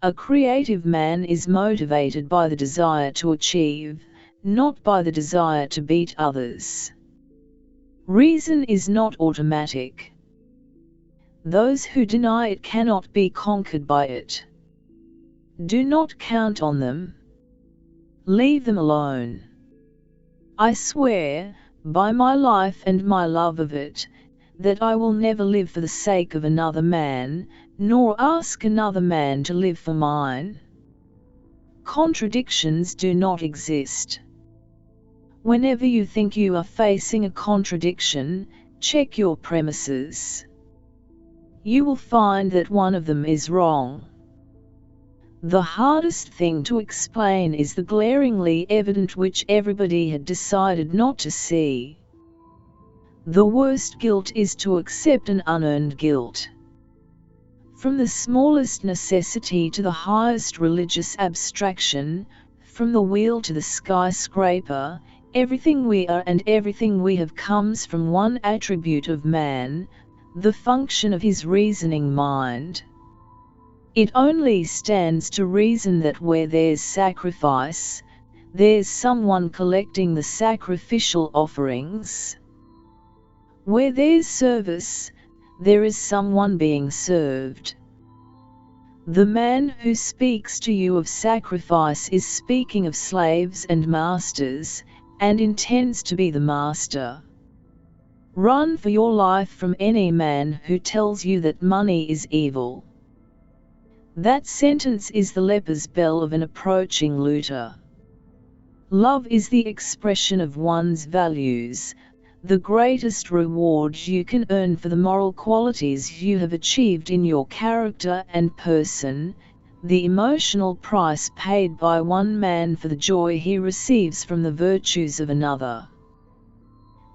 A creative man is motivated by the desire to achieve, not by the desire to beat others. Reason is not automatic. Those who deny it cannot be conquered by it. Do not count on them. Leave them alone. I swear, by my life and my love of it, that I will never live for the sake of another man, nor ask another man to live for mine. Contradictions do not exist. Whenever you think you are facing a contradiction, check your premises. You will find that one of them is wrong. The hardest thing to explain is the glaringly evident which everybody had decided not to see. The worst guilt is to accept an unearned guilt. From the smallest necessity to the highest religious abstraction, from the wheel to the skyscraper, everything we are and everything we have comes from one attribute of man, the function of his reasoning mind. It only stands to reason that where there's sacrifice, there's someone collecting the sacrificial offerings. Where there's service, there is someone being served. The man who speaks to you of sacrifice is speaking of slaves and masters, and intends to be the master. Run for your life from any man who tells you that money is evil. That sentence is the leper's bell of an approaching looter. Love is the expression of one's values, the greatest reward you can earn for the moral qualities you have achieved in your character and person, the emotional price paid by one man for the joy he receives from the virtues of another.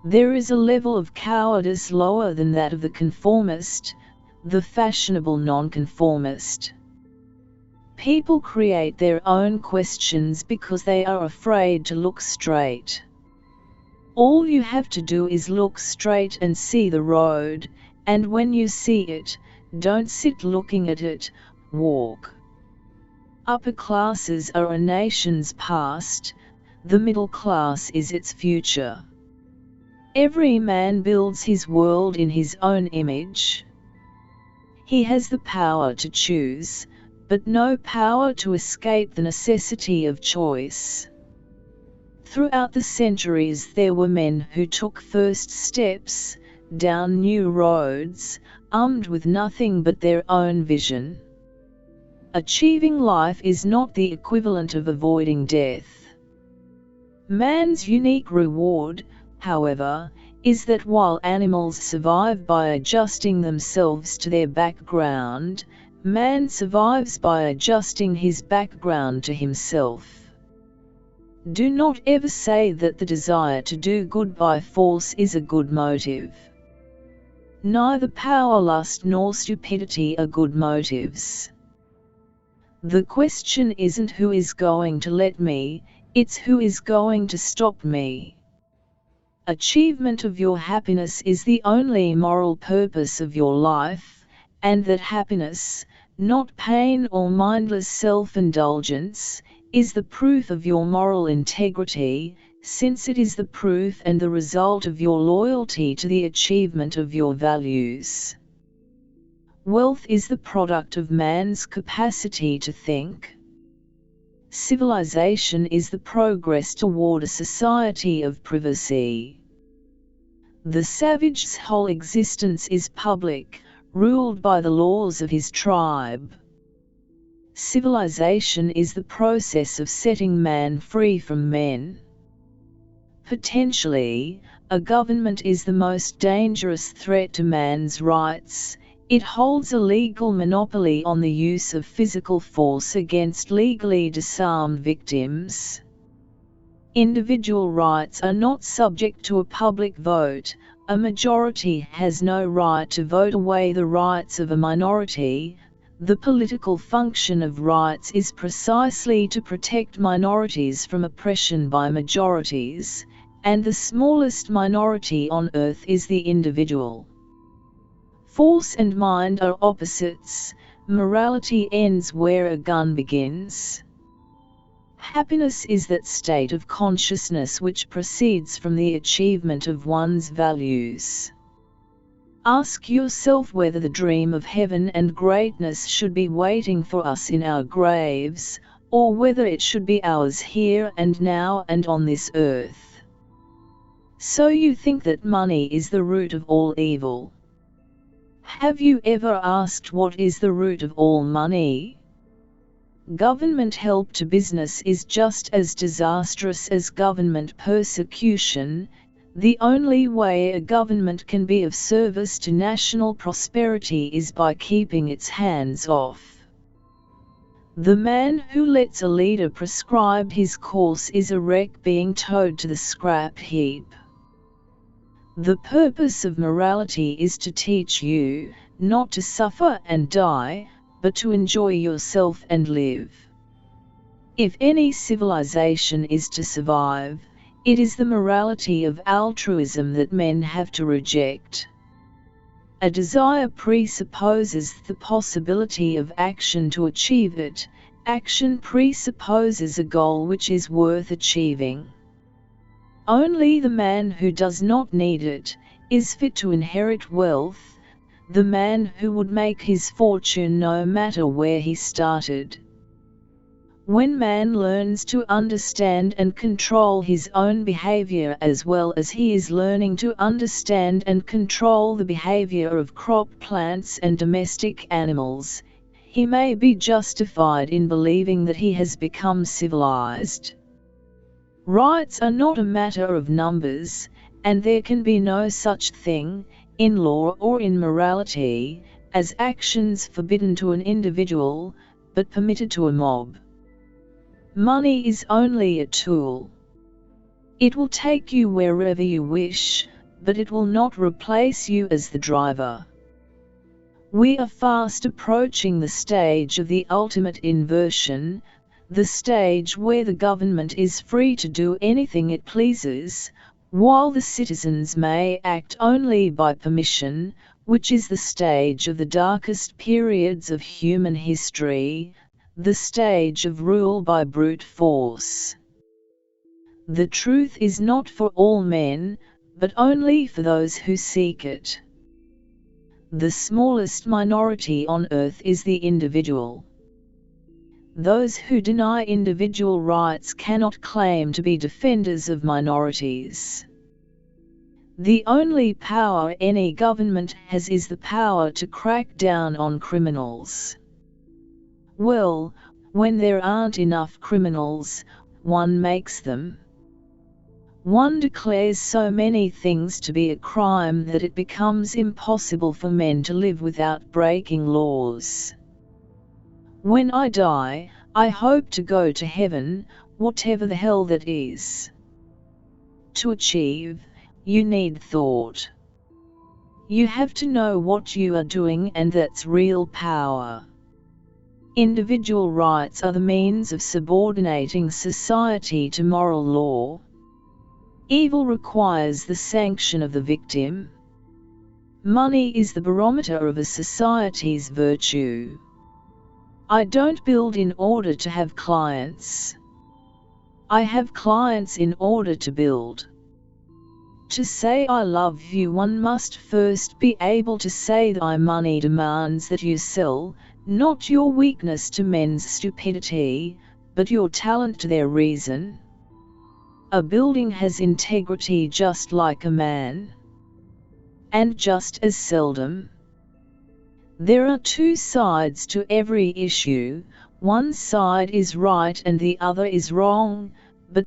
There is a level of cowardice lower than that of the conformist, the fashionable nonconformist. People create their own questions because they are afraid to look straight. All you have to do is look straight and see the road, and when you see it, don't sit looking at it, walk. Upper classes are a nation's past, the middle class is its future. Every man builds his world in his own image. He has the power to choose, but no power to escape the necessity of choice. Throughout the centuries there were men who took first steps down new roads, armed with nothing but their own vision. Achieving life is not the equivalent of avoiding death. Man's unique reward, however, is that while animals survive by adjusting themselves to their background, man survives by adjusting his background to himself. Do not ever say that the desire to do good by force is a good motive. Neither power, lust nor stupidity are good motives. The question isn't who is going to let me, it's who is going to stop me. Achievement of your happiness is the only moral purpose of your life, and that happiness, not pain or mindless self-indulgence, is the proof of your moral integrity, since it is the proof and the result of your loyalty to the achievement of your values. Wealth is the product of man's capacity to think. Civilization is the progress toward a society of privacy. The savage's whole existence is public, ruled by the laws of his tribe. Civilization is the process of setting man free from men. Potentially, a government is the most dangerous threat to man's rights. It holds a legal monopoly on the use of physical force against legally disarmed victims. Individual rights are not subject to a public vote. A majority has no right to vote away the rights of a minority. The political function of rights is precisely to protect minorities from oppression by majorities, and the smallest minority on earth is the individual. Force and mind are opposites, morality ends where a gun begins. Happiness is that state of consciousness which proceeds from the achievement of one's values. Ask yourself whether the dream of heaven and greatness should be waiting for us in our graves, or whether it should be ours here and now and on this earth. So you think that money is the root of all evil. Have you ever asked what is the root of all money? Government help to business is just as disastrous as government persecution. The only way a government can be of service to national prosperity is by keeping its hands off. The man who lets a leader prescribe his course is a wreck being towed to the scrap heap. The purpose of morality is to teach you, not to suffer and die, but to enjoy yourself and live. If any civilization is to survive, it is the morality of altruism that men have to reject. A desire presupposes the possibility of action to achieve it. Action presupposes a goal which is worth achieving. Only the man who does not need it is fit to inherit wealth, the man who would make his fortune no matter where he started. When man learns to understand and control his own behavior as well as he is learning to understand and control the behavior of crop plants and domestic animals, he may be justified in believing that he has become civilized. Rights are not a matter of numbers, and there can be no such thing, in law or in morality, as actions forbidden to an individual, but permitted to a mob. Money is only a tool. It will take you wherever you wish, but it will not replace you as the driver. We are fast approaching the stage of the ultimate inversion, the stage where the government is free to do anything it pleases, while the citizens may act only by permission, which is the stage of the darkest periods of human history, the stage of rule by brute force. The truth is not for all men, but only for those who seek it. The smallest minority on earth is the individual. Those who deny individual rights cannot claim to be defenders of minorities. The only power any government has is the power to crack down on criminals. Well, when there aren't enough criminals, one makes them. One declares so many things to be a crime that it becomes impossible for men to live without breaking laws. When I die, I hope to go to heaven, whatever the hell that is. To achieve, you need thought. You have to know what you are doing, and that's real power. Individual rights are the means of subordinating society to moral law. Evil requires the sanction of the victim. Money is the barometer of a society's virtue. I don't build in order to have clients. I have clients in order to build. To say I love you, one must first be able to say that money demands that you sell, not your weakness to men's stupidity, but your talent to their reason. A building has integrity just like a man. And just as seldom. There are two sides to every issue, one side is right and the other is wrong,